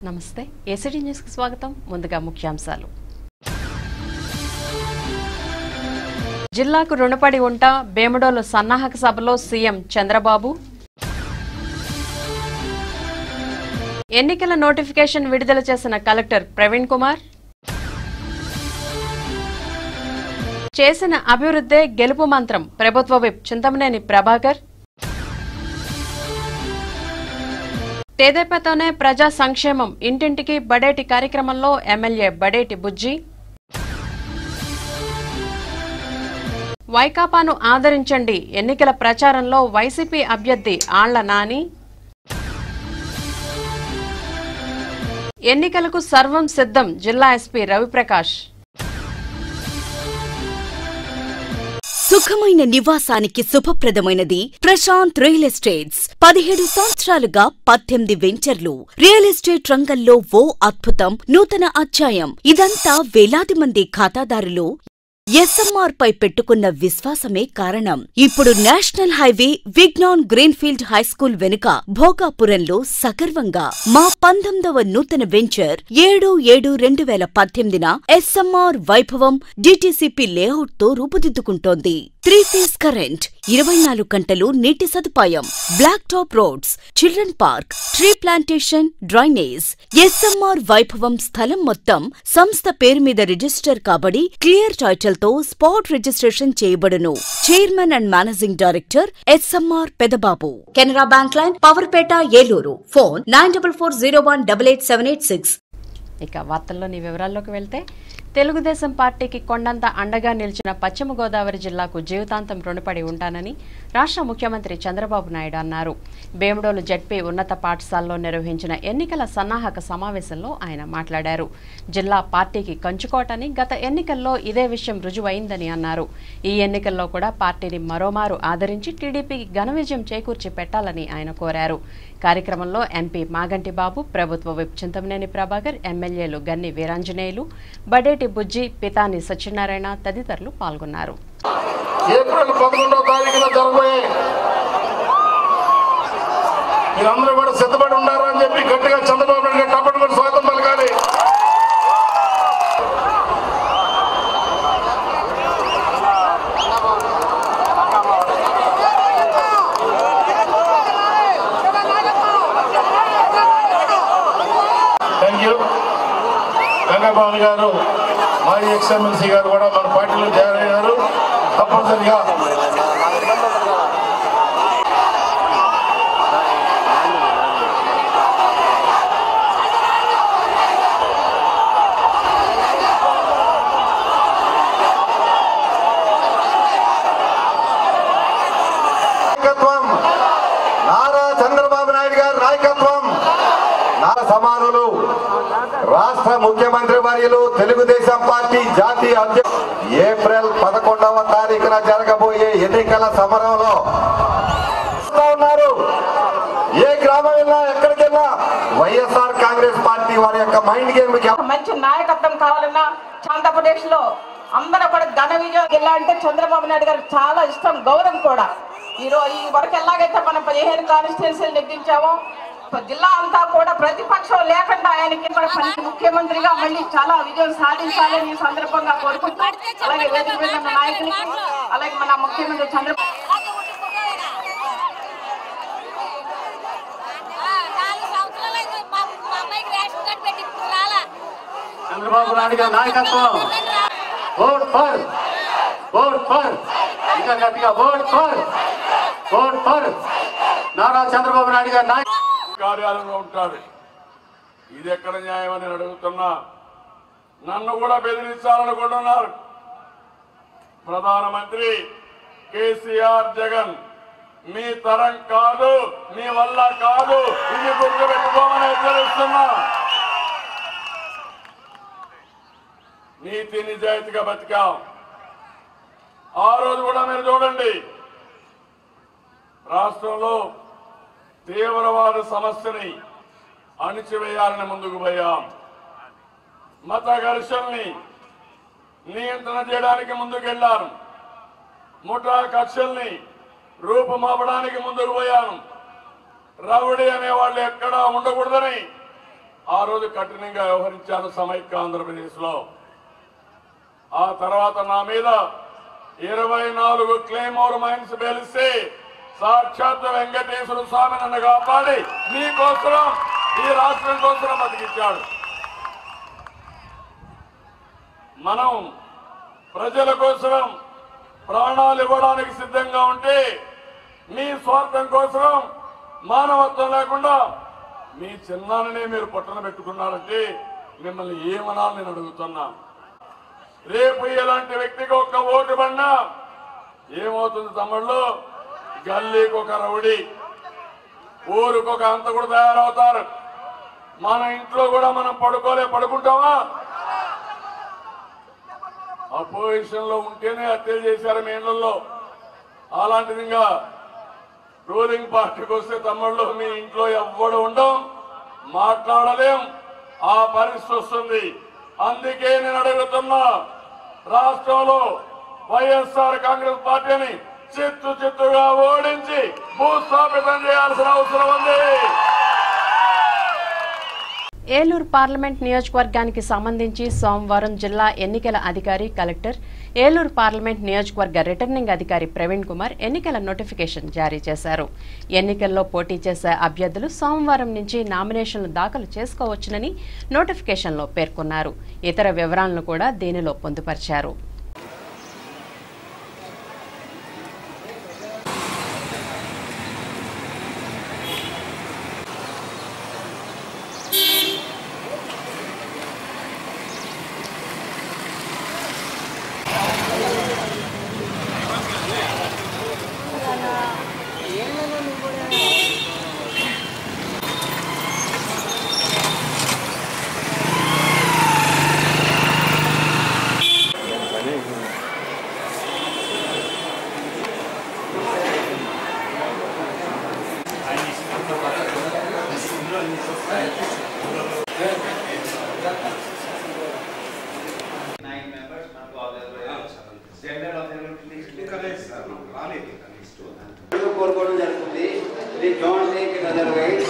నమస్తే ACT news కి స్వాగతం. ముందుగా ముఖ్యాంశాలు. జిల్లాకు రుణపడి ఉంటా బేముడోలు సన్నాహక సభలో సీఎం చంద్రబాబు. ఎన్నికల నోటిఫికేషన్ విడుదల చేసిన కలెక్టర్ ప్రవీణ్ కుమార్. చేసిన అభివృద్ధే గెలుపు మంత్రం ప్రభుత్వ విప్ చింతమనేని ప్రభాకర్. తెదేపాతోనే ప్రజా సంక్షేమం ఇంటింటికి బడేటి కార్యక్రమంలో ఎమ్మెల్యే బడేటి బుజ్జి. వైకాపాను ఆదరించండి ఎన్నికల ప్రచారంలో వైసీపీ అభ్యర్థి ఆళ్ల నాని. ఎన్నికలకు సర్వం సిద్ధం జిల్లా ఎస్పీ రవిప్రకాష్. సుఖమైన నివాసానికి శుభప్రదమైనది ప్రశాంత్ రియల్ ఎస్టేట్స్. 17 సంవత్సరాలుగా 18 వెంచర్లు. రియల్ ఎస్టేట్ రంగంలో ఓ అద్భుతం, నూతన అధ్యాయం. ఇదంతా వేలాది మంది ఖాతాదారులు ఎస్ఎంఆర్ పై పెట్టుకున్న విశ్వాసమే కారణం. ఇప్పుడు national highway Vignan greenfield high school వెనుక భోగాపురంలో సగర్వంగా మా 19వ నూతన venture 7/7/2018 SMR Vaibhavam DTCP layout తో రూపుదిద్దుకుంటోంది. 3 ఫేజ్ కరెంట్, 24 గంటలు నీటి సదుపాయం, black top roads, children park, tree plantation, drainage. SMR Vaibhavam స్థలం మొత్తం సంస్థ పేరు మీద రిజిస్టర్ కాబడి క్లియర్ టైటిల్ తో స్పాట్ రిజిస్ట్రేషన్ చేయబడును. Chairman and managing director SMR Pedababu. Canara bank line, Powerpet, Eluru. Phone 9440188786. ఇక వార్తల్లోని వివరాల్లోకి వెళ్తే, తెలుగుదేశం పార్టీకి కొండంత అండగా నిలిచిన పశ్చిమ గోదావరి జిల్లాకు జీవితాంతం రుణపడి ఉంటానని రాష్ట్ర ముఖ్యమంత్రి చంద్రబాబు నాయుడు అన్నారు. బేముడోలు జెడ్పీ ఉన్నత పాఠశాలలో నిర్వహించిన ఎన్నికల సన్నాహక సమావేశంలో ఆయన మాట్లాడారు. జిల్లా పార్టీకి కంచుకోటని, గత ఎన్నికల్లో ఇదే విషయం రుజువైందని అన్నారు. ఈ ఎన్నికల్లో కూడా పార్టీని మరోమారు ఆదరించి టీడీపీకి ఘన విజయం చేకూర్చి పెట్టాలని ఆయన కోరారు. కార్యక్రమంలో ఎంపీ మాగంటి బాబు, ప్రభుత్వ విప్ చింతమనేని ప్రభాకర్, ఎమ్మెల్యేలు గన్ని వీరాంజనేయులు, బడేటి బుజ్జి, పితాని సత్యనారాయణ తదితరులు పాల్గొన్నారు. ఏప్రిల్ 11వ తారీఖున జరగబోయే మీరందరూ కూడా సిద్ధపడి ఉన్నారు అని చెప్పి గట్టిగా చంద్రబాబు నాయుడు కాబట్టి కూడా స్వాగతం పలకాలి. Thank you. గంగాబాబు గారు, మాజీ ఎక్స్ఎమ్మెల్సీ గారు కూడా మన పార్టీలో జాయిన్ అయ్యారు. తప్పనిసరిగా నారా చంద్రబాబు నాయుడు గారి నాయకత్వం, సమానులు రాష్ట్ర ముఖ్యమంత్రి వర్యులు, తెలుగుదేశం పార్టీ జాతీయ అధ్యక్షులు ఏప్రిల్ 11వ తారీఖున జరగబోయే ఎన్నికల సమరంలో ఉన్నారు. ఏ గ్రామం వెళ్ళినా, ఎక్కడికి వెళ్ళినా వైఎస్ఆర్ కాంగ్రెస్ పార్టీ వారి యొక్క మైండ్ గేమ్ మంచి నాయకత్వం కావాలన్నా ఆంధ్రప్రదేశ్ లో అందరూ కూడా ఘన విజయం గెల్లాలంటే చంద్రబాబు నాయుడు గారికి చాలా ఇష్టం, గౌరవం కూడా. ఈ వరకు ఎలాగైతే మనం 15 కాన్స్టిట్యున్సీలు నెగ్గించామో, జిల్లా అంతా కూడా ప్రతిపక్షం లేకుండా ఆయనకి ముఖ్యమంత్రిగా మళ్ళీ చాలా విజయం సాధించాలని ఈ సందర్భంగా కోరుకుంటూ, అలాగే వేదిక మీద ఉన్న నాయకులకి, అలాగే మన ముఖ్యమంత్రి చంద్రబాబు నాయుడు గారి నాయకత్వం. ఓట్ ఫర్, ఓట్ ఫర్, ఇంకా గట్టిగా vote for, vote for Nara Chandrababu Naidu గారి నాయకత్వం. కార్యాలయంలో ఉంటాడు. ఇది ఎక్కడ న్యాయం అని అడుగుతున్నా. నన్ను కూడా బెదిరించాలనుకుంటున్నారు. ప్రధానమంత్రి కేసీఆర్, జగన్ మీ తరం కాదు, మీ వల్ల కాదు, ఇది గుర్తుపెట్టుకోమని హెచ్చరిస్తున్నా. నీతి నిజాయితీగా బతికాం. ఆ రోజు కూడా మీరు చూడండి, రాష్ట్రంలో తీవ్రవాద సమస్యని అణిచివేయాలని ముందుకు పోయాం. మత ఘర్షణని నియంత్రణ చేయడానికి ముందుకెళ్లాను. ముఠా కక్షల్ని రూపుమాపడానికి ముందుకు పోయాను. రౌడీ అనేవాళ్ళు ఎక్కడా ఉండకూడదని ఆ రోజు కఠినంగా వ్యవహరించాను సమైక్య ఆంధ్రప్రదేశ్లో. ఆ తర్వాత నా మీద 24 క్లెయిమోర్ మైన్స్ బెలిసి సాక్షాత్ వెంకటేశ్వర స్వామి నన్ను కాపాడి మీకోసం ఈ రాష్ట్రం కోసం బతికించాడు. మనం ప్రజల కోసం ప్రాణాలు ఇవ్వడానికి సిద్ధంగా ఉంటే మీ స్వార్థం కోసం మానవత్వం లేకుండా మీ చిన్నాన్ననే మీరు పొట్టన పెట్టుకున్నారంటే మిమ్మల్ని ఏమనాలని నేను అడుగుతున్నా. రేపు ఇలాంటి వ్యక్తికి ఒక్క ఓటు పడినా ఏమవుతుంది తమ్ముళ్ళు? గల్లీకి ఒక రౌడీ, ఊరికి ఒక అంత కూడా తయారవుతారు. మన ఇంట్లో కూడా మనం పడుకుంటామా? అపోజిషన్ లో ఉంటేనే హత్యలు చేశారు మీ ఇళ్లలో. అలాంటిది ఇంకా రూలింగ్ పార్టీకి వస్తే తమ్ముళ్ళు మీ ఇంట్లో ఎవ్వడు ఉండం, మాట్లాడలేం, ఆ పరిస్థితి వస్తుంది. అందుకే నేను అడుగుతున్నా, రాష్ట్రంలో వైఎస్ఆర్ కాంగ్రెస్ పార్టీని చిత్తుగా ఓడించి భూస్థాపితం చేయాల్సిన అవసరం ఉంది. ఏలూరు పార్లమెంట్ నియోజకవర్గానికి సంబంధించి సోమవారం జిల్లా ఎన్నికల అధికారి కలెక్టర్, ఏలూరు పార్లమెంట్ నియోజకవర్గ రిటర్నింగ్ అధికారి ప్రవీణ్ కుమార్ ఎన్నికల నోటిఫికేషన్ జారీ చేశారు. ఎన్నికల్లో పోటీ చేసే అభ్యర్థులు సోమవారం నుంచి నామినేషన్లు దాఖలు చేసుకోవచ్చునని నోటిఫికేషన్లో పేర్కొన్నారు. ఇతర వివరాలను కూడా దీనిలో పొందుపరిచారు. కోరుకోవడం జరుగుతుంది. Don't take it otherwise.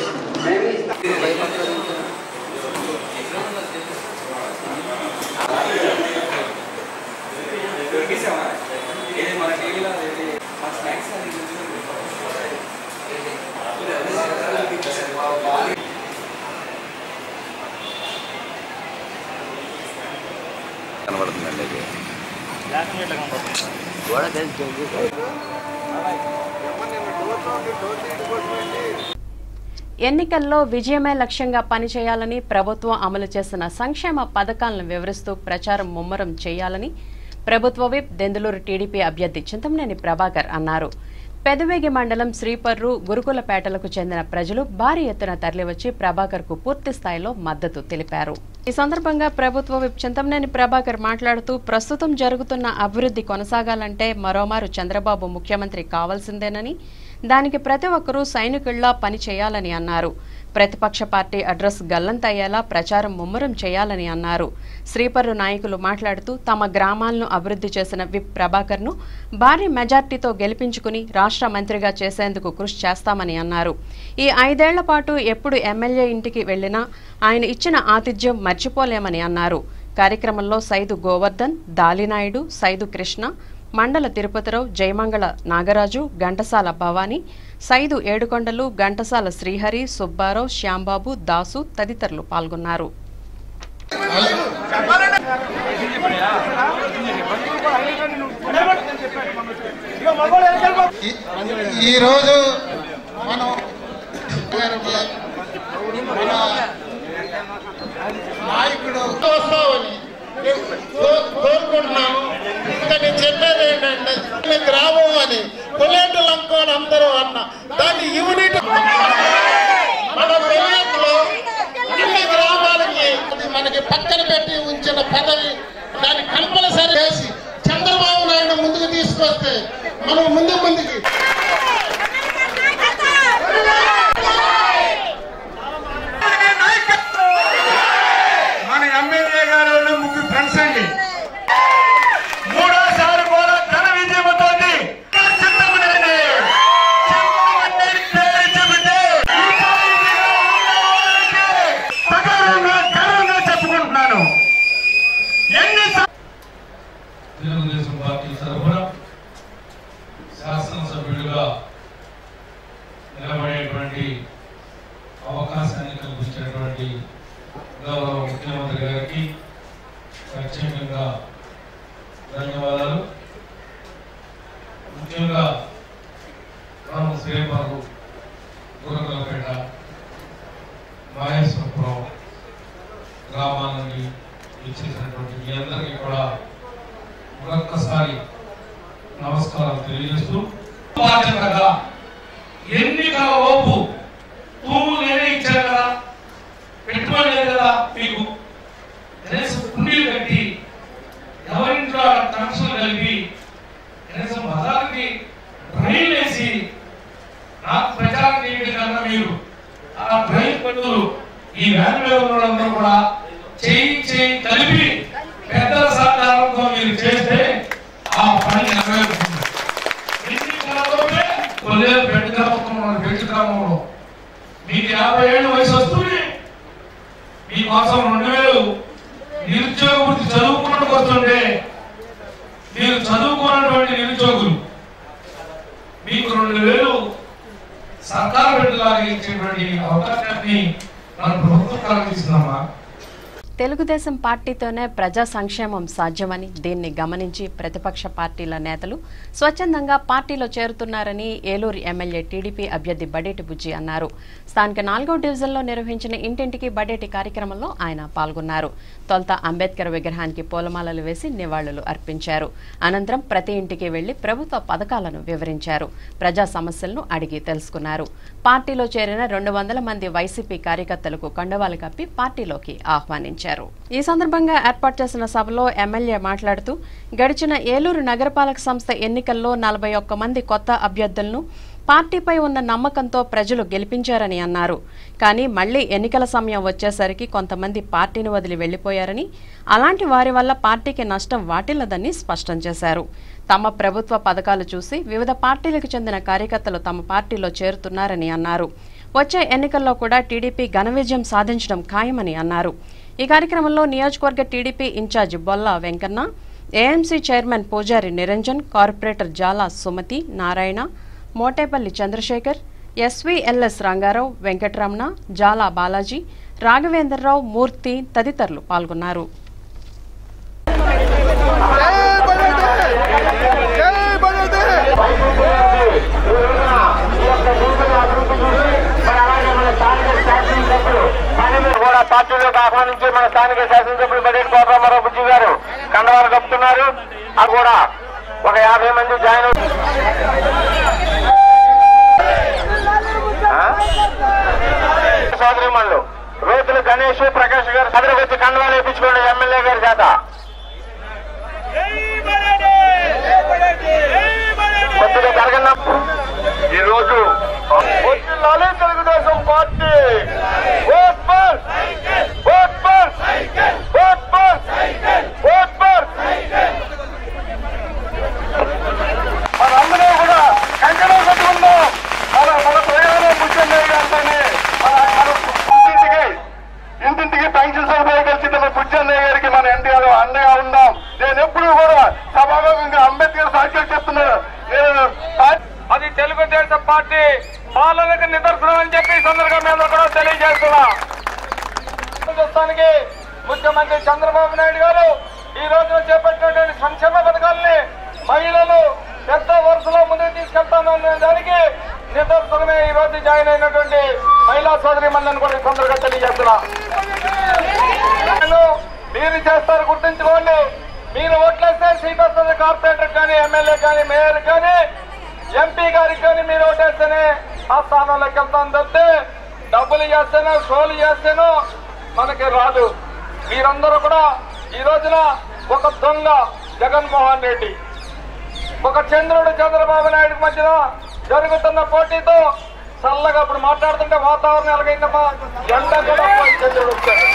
కనబడుతుందండి ఎన్నికల్లో విజయమే లక్ష్యంగా పనిచేయాలని, ప్రభుత్వం అమలు చేసిన సంక్షేమ పథకాలను వివరిస్తూ ప్రచారం ముమ్మరం చేయాలని ప్రభుత్వ విప్ దెందులూరు టీడీపీ అభ్యర్థి చింతమనేని ప్రభాకర్ అన్నారు. పెదవేగి మండలం శ్రీపర్రు, గురుకులపేటలకు చెందిన ప్రజలు భారీ ఎత్తున తరలివచ్చి ప్రభాకర్ కు పూర్తి స్థాయిలో మద్దతు తెలిపారు. ఈ సందర్భంగా ప్రభుత్వ విప్ చింతమనేని ప్రభాకర్ మాట్లాడుతూ, ప్రస్తుతం జరుగుతున్న అభివృద్ధి కొనసాగాలంటే మరోమారు చంద్రబాబు ముఖ్యమంత్రి కావాల్సిందేనని, దానికి ప్రతి ఒక్కరూ సైనికుల్లా పని చేయాలని అన్నారు. ప్రతిపక్ష పార్టీ అడ్రస్ గల్లంతయ్యేలా ప్రచారం ముమ్మరం చేయాలని అన్నారు. శ్రీపర్రు నాయకులు మాట్లాడుతూ, తమ గ్రామాలను అభివృద్ధి చేసిన విప్ ప్రభాకర్ ను భారీ మెజార్టీతో గెలిపించుకుని రాష్ట్ర మంత్రిగా చేసేందుకు కృషి చేస్తామని అన్నారు. ఈ 5 ఏళ్ల పాటు ఎప్పుడు ఎమ్మెల్యే ఇంటికి వెళ్లినా ఆయన ఇచ్చిన ఆతిథ్యం మర్చిపోలేమని అన్నారు. కార్యక్రమంలో సైదు గోవర్ధన్, దాలినాయుడు, సైదు కృష్ణ, మండల తిరుపతిరావు, జయమంగళ నాగరాజు, ఘంటసాల భవానీ, సైదు ఏడుకొండలు, ఘంటసాల శ్రీహరి, సుబ్బారావు, శ్యాంబాబు, దాసు తదితరులు పాల్గొన్నారు. ఈరోజు మనం నాయకుడు వస్తామని కోరుకుంటున్నాము. ఇంకా నేను చెప్పేది ఏంటంటే గ్రామం అని కొలేటలు అనుకోని అందరూ అన్న దాన్ని యూనిట్ మన పెళ్ళిలో అన్ని గ్రామాలకి మనకి పక్కన పెట్టి ఉంచిన పదవి దాన్ని కంపల్సరీ చేసి చంద్రబాబు నాయుడు ముందుకు తీసుకొస్తే మనం ముందుకి మన ఎమ్మెల్యే గారు ముగ్గురు ఫ్రెండ్స్ అండి. మూడోసారి కూడా ఘన విజయంతో పేరు చెబితే గౌరవ ముఖ్యమంత్రి గారికి ప్రత్యేకంగా ధన్యవాదాలు. ముఖ్యంగా మనం శ్రీపారు గురకలపేట మహేశ్వరపురం గ్రామాలని ఇచ్చేసినటువంటి మీ అందరికీ కూడా మరొక్కసారి నమస్కారం తెలియజేస్తూ, బాధ్యతగా ఎన్నికల ఓపు తూము నేనే ఇచ్చాను కదా, పెట్టుబడి లేదు కదా, మీకు కనీసం కుండీలు కట్టి ఎవరింట్లో కనెక్షన్ కలిపి కనీసం బజార్కి డ్రైన్ వేసి నాకు ప్రచారం చేయడం కన్నా మీరు ఆ డ్రైన్ పనులు ఈ వ్యాన్ మీద ఉన్నదందరూ కూడా చేయి కలిపి పెద్దల సహకారంతో మీరు చేస్తే ఆ పని నెరవేరుతుంది. ఎన్నికలలోనే కొద్దిగా పెద్ద గ్రామంలో మీకు 50 ఏళ్ళ వయసు వస్తుంది, మీకోసం 2000 నిరుద్యోగ వృత్తి చదువుకున్నట్టు వస్తుంటే మీరు చదువుకున్నటువంటి నిరుద్యోగులు మీకు 2000 సర్కారు బిడ్డలాగా ఇచ్చేటువంటి అవకాశాన్ని మన ప్రభుత్వం కలిగిస్తుందమ్మా. తెలుగుదేశం పార్టీతోనే ప్రజా సంక్షేమం సాధ్యమని, దీన్ని గమనించి ప్రతిపక్ష పార్టీల నేతలు స్వచ్ఛందంగా పార్టీలో చేరుతున్నారని ఏలూరు ఎమ్మెల్యే టీడీపీ అభ్యర్థి బడేటి బుజ్జి అన్నారు. స్థానిక 4వ డివిజన్లో నిర్వహించిన ఇంటింటికి బడేటి కార్యక్రమంలో ఆయన పాల్గొన్నారు. తొలుత అంబేద్కర్ విగ్రహానికి పూలమాలలు వేసి నివాళులు అర్పించారు. అనంతరం ప్రతి ఇంటికి వెళ్లి ప్రభుత్వ పథకాలను వివరించారు. ప్రజా సమస్యలను అడిగి తెలుసుకున్నారు. పార్టీలో చేరిన 200 మంది వైసీపీ కార్యకర్తలకు కండువాలు కప్పి పార్టీలోకి ఆహ్వానించారు. ఈ సందర్భంగా ఏర్పాటు చేసిన సభలో ఎమ్మెల్యే మాట్లాడుతూ, గడిచిన ఏలూరు నగరపాలక సంస్థ ఎన్నికల్లో 41 మంది కొత్త అభ్యర్థులను పార్టీపై ఉన్న నమ్మకంతో ప్రజలు గెలిపించారని అన్నారు. కానీ మళ్లీ ఎన్నికల సమయం వచ్చేసరికి కొంతమంది పార్టీని వదిలి వెళ్లిపోయారని, అలాంటి వారి వల్ల పార్టీకి నష్టం వాటిల్లదని స్పష్టం చేశారు. తమ ప్రభుత్వ పథకాలు చూసి వివిధ పార్టీలకు చెందిన కార్యకర్తలు తమ పార్టీలో చేరుతున్నారని అన్నారు. వచ్చే ఎన్నికల్లో కూడా టీడీపీ ఘన విజయం సాధించడం ఖాయమని అన్నారు. ఈ కార్యక్రమంలో నియోజకవర్గ TDP in charge Bolla Venkanna, AMC chairman Pujari Niranjan, corporator Jala Sumathi, Narayana, Motepalli Chandrasekhar, SVLS Rangarao, Venkataramana, Jala Balaji, Raghavendrarao, Murthy తదితరులు పాల్గొన్నారు. పార్టీలోకి ఆహ్వానించి మన స్థానిక శాసనసభ్యులు బడేటి కోటరామారావు బుజ్జి గారు కండవాలు కప్పుతున్నారు. అది కూడా ఒక 50 మంది జాయిన్ సోదరిమణులు రోతులు గణేష్, ప్రకాష్ గారు సదరు వచ్చి కండవాలు వేయించుకోండి ఎమ్మెల్యే గారి చేత. కొద్దిగా జరగన్న ఈరోజు తెలుగుదేశం పార్టీ మనందరూ కూడా కంకణం కట్టుకుందాం. మన ప్రయాణం ముఖ్యంగా గారితోనే ఇంటింటికి పెన్షన్ సదుపాయం కలిసి బుజ్జన్నయ్య గారికి మన ఎన్టీఆర్ అండగా ఉందాం. నేను ఎప్పుడు కూడా సభాముఖంగా అంబేద్కర్ సాక్ష్యం చెప్తున్నాను. అది తెలుగుదేశం పార్టీ పాలనకు నిదర్శనం అని చెప్పి సందర్భంగా మేము కూడా తెలియజేస్తున్నా. రాష్ట్రానికి ముఖ్యమంత్రి చంద్రబాబు నాయుడు గారు ఈ రోజున చేపట్టినటువంటి సంక్షేమ పథకాలని మహిళలు పెద్ద వరుసలో ముందుకు తీసుకెళ్తానన్న దానికి నిదర్శనమే ఈ రోజు జాయిన్ అయినటువంటి మహిళా సోదరి మండలిని కూడా ఈ సందర్భంగా తెలియజేస్తున్నా. మీరు చేస్తారు గుర్తుంచుకోండి. మీరు ఓట్లేస్తే సీట్ వస్తుంది. కార్పొరేటర్ కానీ, ఎమ్మెల్యే కానీ, మేయర్ కానీ, ఎంపీ గారికి కానీ మీరు ఓటేస్తేనే ఆ స్థానంలోకి వెళ్తాను తప్పితే డబ్బులు చేస్తేనో షోలు చేస్తేనో మనకి రాదు. మీరందరూ కూడా ఈ రోజున ఒక దొంగ జగన్మోహన్ రెడ్డి, ఒక చంద్రుడు చంద్రబాబు నాయుడు మధ్యన జరుగుతున్న పోటీతో చల్లగా ఇప్పుడు మాట్లాడుతుంటే వాతావరణం ఎలాగైందమ్మా, ఎండ కూడా చంద్రుడు వచ్చాడు.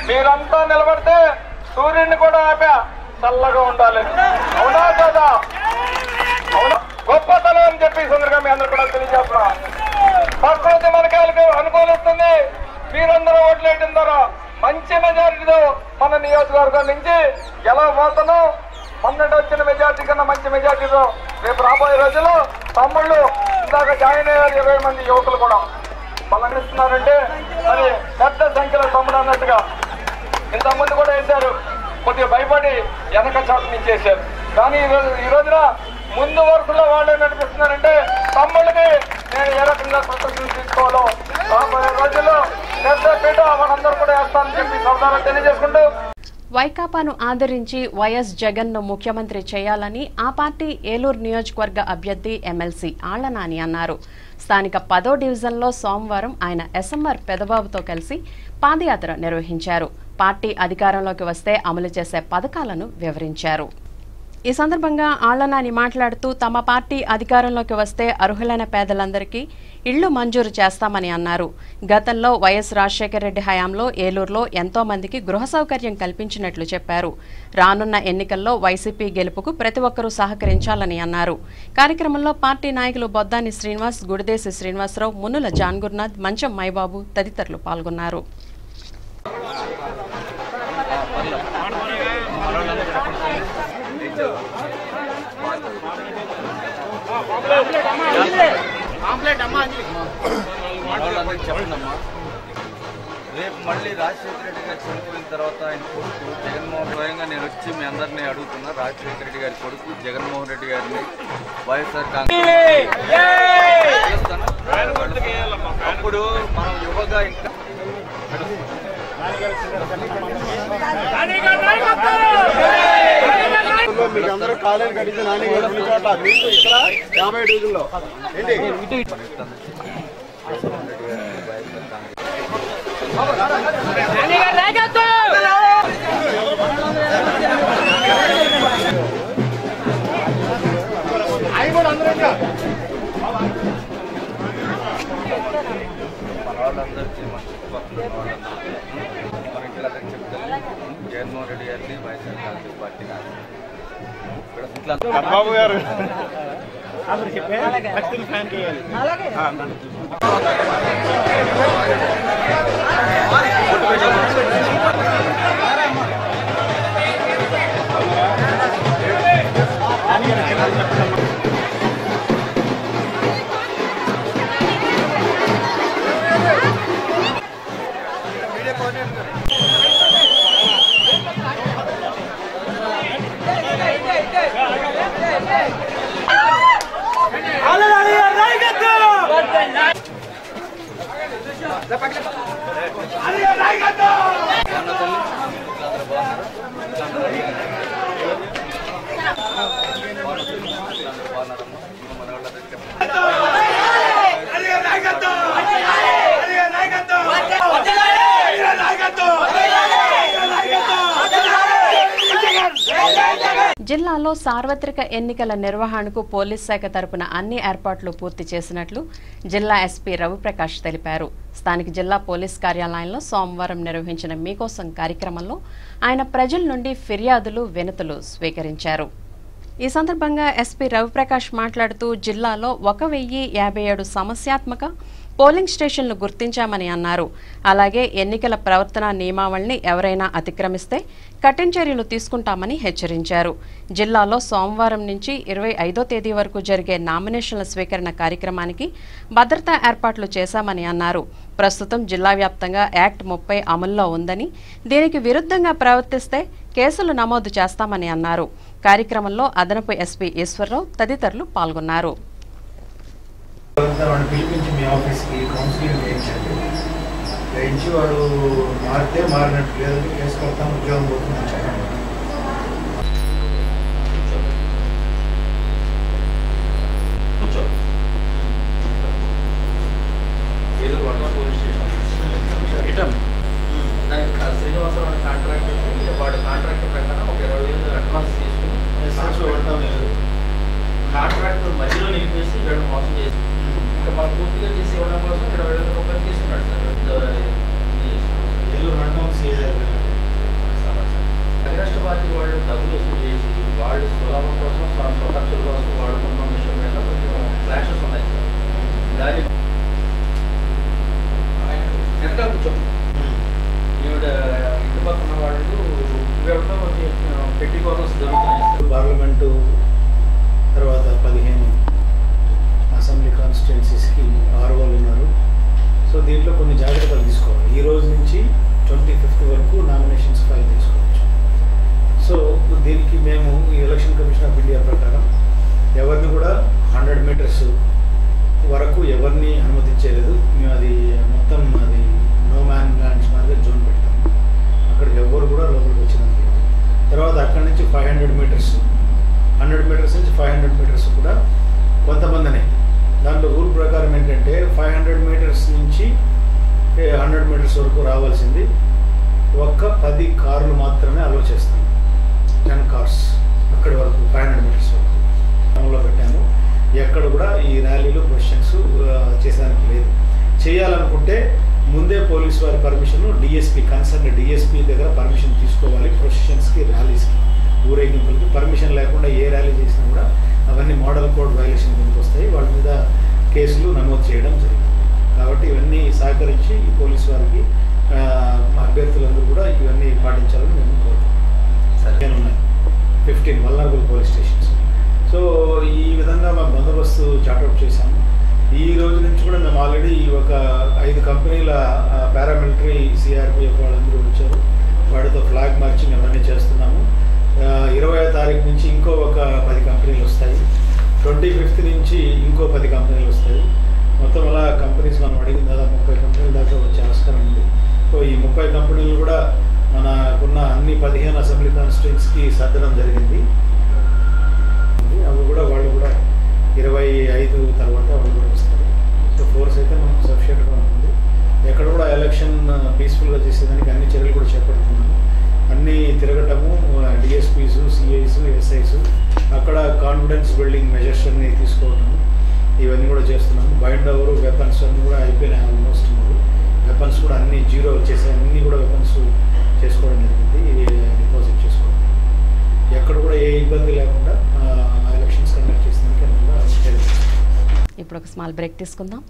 మీరంతా నిలబడితే సూర్యుడిని కూడా ఆపా చల్లగా ఉండాలి. అవునా కదా? అవునా? గొప్పతనం అని చెప్పి సందర్భంగా మీ అందరూ కూడా తెలియజేస్తున్నా. ప్రకృతి మనకి అనుకూలిస్తుంది. మీరందరూ ఓట్లు వేయడం ద్వారా మంచి మెజారిటీతో మన నియోజకవర్గం నుంచి గెలవబోతున్నాం. మొన్నటి వచ్చిన మెజార్టీ కన్నా మంచి మెజార్టీతో రేపు రాబోయే రోజుల్లో తమ్ముళ్ళు ఇందాక జాయిన్ అయ్యారు 20 మంది యువకులు కూడా అలంకరిస్తున్నారంటే మరి పెద్ద సంఖ్యలో తమ్ముడు అన్నట్టుగా ఇంతకుముందు కూడా వేశారు, కొద్దిగా భయపడి వెనక చోట నుంచి వేశారు. కానీ ఈ రోజున ముందు వరుసలో వాళ్ళు నడిపిస్తున్నారంటే తమ్ముళ్ళకి నేను ఏ రకంగా కృతజ్ఞతలు తీసుకోవాలో రాబోయే రోజుల్లో పెద్ద పీట మనందరూ కూడా వేస్తానని చెప్పి సోదరులు తెలియజేసుకుంటూ వైకాపాను ఆదరించి వైఎస్ జగన్ను ముఖ్యమంత్రి చేయాలని ఆ పార్టీ ఏలూరు నియోజకవర్గ అభ్యర్థి ఎమ్మెల్సీ ఆళ్ల నాని అన్నారు. స్థానిక 10వ డివిజన్లో సోమవారం ఆయన ఎస్ఎంఆర్ పెదబాబుతో కలిసి పాదయాత్ర నిర్వహించారు. పార్టీ అధికారంలోకి వస్తే అమలు చేసే పథకాలను వివరించారు. ఈ సందర్భంగా ఆళ్ల నాని మాట్లాడుతూ తమ పార్టీ అధికారంలోకి వస్తే అర్హులైన పేదలందరికీ ఇళ్లు మంజూరు చేస్తామని అన్నారు. గతంలో వైఎస్ రాజశేఖర రెడ్డి హయాంలో ఏలూరులో ఎంతో మందికి గృహ సౌకర్యం కల్పించినట్లు చెప్పారు. రానున్న ఎన్నికల్లో వైసీపీ గెలుపుకు ప్రతి ఒక్కరూ సహకరించాలని అన్నారు. కార్యక్రమంలో పార్టీ నాయకులు బొద్దాని శ్రీనివాస్, గుడిదేశి శ్రీనివాసరావు, మున్నుల జాన్ గురునాథ్, మంచం మైబాబు తదితరులు పాల్గొన్నారు. చెప్పండమ్మా, రేపు మళ్ళీ రాజశేఖర రెడ్డి గారు చనిపోయిన తర్వాత ఆయన కొడుకు జగన్మోహన్ స్వయంగా నేను వచ్చి మీ అందరినీ అడుగుతున్నా, రాజశేఖర రెడ్డి గారి కొడుకు జగన్మోహన్ రెడ్డి గారిని వైఎస్ఆర్ కాంగ్రెస్ అప్పుడు మనం యువగా ఇంకా మీకు అందరూ కాలేజీ కడిగితే నాని చోట మీకు ఇక్కడ 50 డివిజన్లో వాళ్ళందరికీ మన చుట్టుపక్కల మన ఇంట్లో చెప్తాను జగన్మోహన్ రెడ్డి గారిని వైఎస్ఆర్ కాంగ్రెస్ పార్టీ బాబు గారు జిల్లాలో సార్వత్రిక ఎన్నికల నిర్వహణకు పోలీస్ శాఖ తరపున అన్ని ఏర్పాట్లు పూర్తి చేసినట్లు జిల్లా ఎస్పీ రవిప్రకాష్ తెలిపారు. స్థానిక జిల్లా పోలీస్ కార్యాలయంలో సోమవారం నిర్వహించిన మీకోసం కార్యక్రమంలో ఆయన ప్రజల నుండి ఫిర్యాదులు, వినతులు స్వీకరించారు. ఈ సందర్భంగా ఎస్పీ రవిప్రకాష్ మాట్లాడుతూ జిల్లాలో 1057 సమస్యాత్మక పోలింగ్ స్టేషన్లు గుర్తించామని అన్నారు. అలాగే ఎన్నికల ప్రవర్తన నియమావళిని ఎవరైనా అతిక్రమిస్తే కఠిన చర్యలు తీసుకుంటామని హెచ్చరించారు. జిల్లాలో సోమవారం నుంచి 25వ తేదీ వరకు జరిగే నామినేషన్ల స్వీకరణ కార్యక్రమానికి భద్రతా ఏర్పాట్లు చేశామని అన్నారు. ప్రస్తుతం జిల్లా వ్యాప్తంగా యాక్ట్ 30 అమల్లో ఉందని, దీనికి విరుద్ధంగా ప్రవర్తిస్తే కేసులు నమోదు చేస్తామని అన్నారు. కార్యక్రమంలో అదనపు ఎస్పీ ఈశ్వరరావు తదితరులు పాల్గొన్నారు. పిలిపించి మీ ఆఫీస్కి కౌన్సిలింగ్ చేయించండి. చేయించి వాడు మారితే మారినట్టు, లేదంటే కేసు కడతాం, ఉద్యోగం పోతుంది చెప్పండి. శ్రీనివాసరావు కాంట్రాక్ట్ వాడు కాంట్రాక్ట్ ప్రకారం ఒక 20,000 అడ్వాన్స్ తీసుకుని కాంట్రాక్ట్ మధ్యలో నిలిపేసి వీళ్ళు మోసం చేసి ఇంకా మనం పూర్తిగా చేసి ఇవ్వడం కోసం 20,000 రూపాయలు తీసుకున్నాడు సార్. ఏలూరు మండలం మీటర్స్ వరకు రావాల్సింది ఒక్క 10 కార్లు మాత్రమే అలో చేస్తాం. 10 కార్స్ అక్కడి వరకు 500 మీటర్స్ వరకు అమల్లో పెట్టాము. ఎక్కడ కూడా ఈ ర్యాలీలు క్వశ్చన్స్ చేసేదానికి లేదు. చేయాలనుకుంటే ముందే పోలీస్ వారి పర్మిషన్, డిఎస్పీ కన్సర్న్ డిఎస్పీ దగ్గర పర్మిషన్ తీసుకోవాలి. ప్రొసెషన్స్కి, ర్యాలీస్కి, ఊరేగింపులకి పర్మిషన్ లేకుండా ఏ ర్యాలీ చేసినా కూడా అవన్నీ మోడల్ కోడ్ వైలేషన్ కిందకి వస్తాయి. వాళ్ళ మీద కేసులు నమోదు చేయడం జరిగింది. కాబట్టి ఇవన్నీ సహకరించి ఈ పోలీసు వారికి అభ్యర్థులందరూ కూడా ఇవన్నీ పాటించాలని మేము కోరుతున్నాం. ఉన్నాయి 15 వల్నరబుల్ పోలీస్ స్టేషన్స్. సో ఈ విధంగా మేము బందోబస్తు చార్ట్అవుట్ చేశాము. ఈ రోజు నుంచి కూడా మేము ఆల్రెడీ ఒక 5 కంపెనీల పారామిలిటరీ సిఆర్పిఎఫ్ వాళ్ళందరూ వచ్చారు. వాటితో ఫ్లాగ్ మార్చింగ్ అవన్నీ చేస్తున్నాము. 20వ తారీఖు నుంచి ఇంకో ఒక 10 కంపెనీలు వస్తాయి. 25th నుంచి ఇంకో 10 కంపెనీలు వస్తాయి. మొత్తం అలా కంపెనీస్ మనం అడిగిన దాదాపు 30 కంపెనీల దాకా వచ్చే ఆస్కారం ఉంది. సో ఈ 30 కంపెనీలు కూడా మనకున్న అన్ని 15 అసెంబ్లీ కాన్స్టిట్యుయెన్సీకి సర్దడం జరిగింది. అవి కూడా వాళ్ళు కూడా 25 తర్వాత వాళ్ళు కూడా వస్తారు. సో ఫోర్స్ అయితే మనకు సఫిషియెంట్గా ఉంటుంది. ఎక్కడ కూడా ఎలక్షన్ పీస్ఫుల్గా చేసేదానికి అన్ని చర్యలు కూడా చేపడుతున్నాము. అన్నీ తిరగటము, డిఎస్పీస్, సిఐస్, ఎస్ఐస్ అక్కడ కాన్ఫిడెన్స్ బిల్డింగ్ మెజర్స్ అన్ని తీసుకోవటము, ఇవన్నీ కూడా చేస్తున్నాము. బైండ్ ఓవర్ వెపన్స్ అన్నీ కూడా అయిపోయినాయి. ఆల్మోస్ట్ వెపన్స్ కూడా అన్ని జీరో వచ్చేసాయి. అన్నీ కూడా వెపన్స్ చేసుకోవడం జరిగింది, డిపాజిట్ చేసుకోవడం. ఎక్కడ కూడా ఏ ఇబ్బంది లేకుండా ఎలక్షన్స్ కండక్ట్ చేసినందుకు ఇప్పుడు ఒక స్మాల్ బ్రేక్ తీసుకుందాం.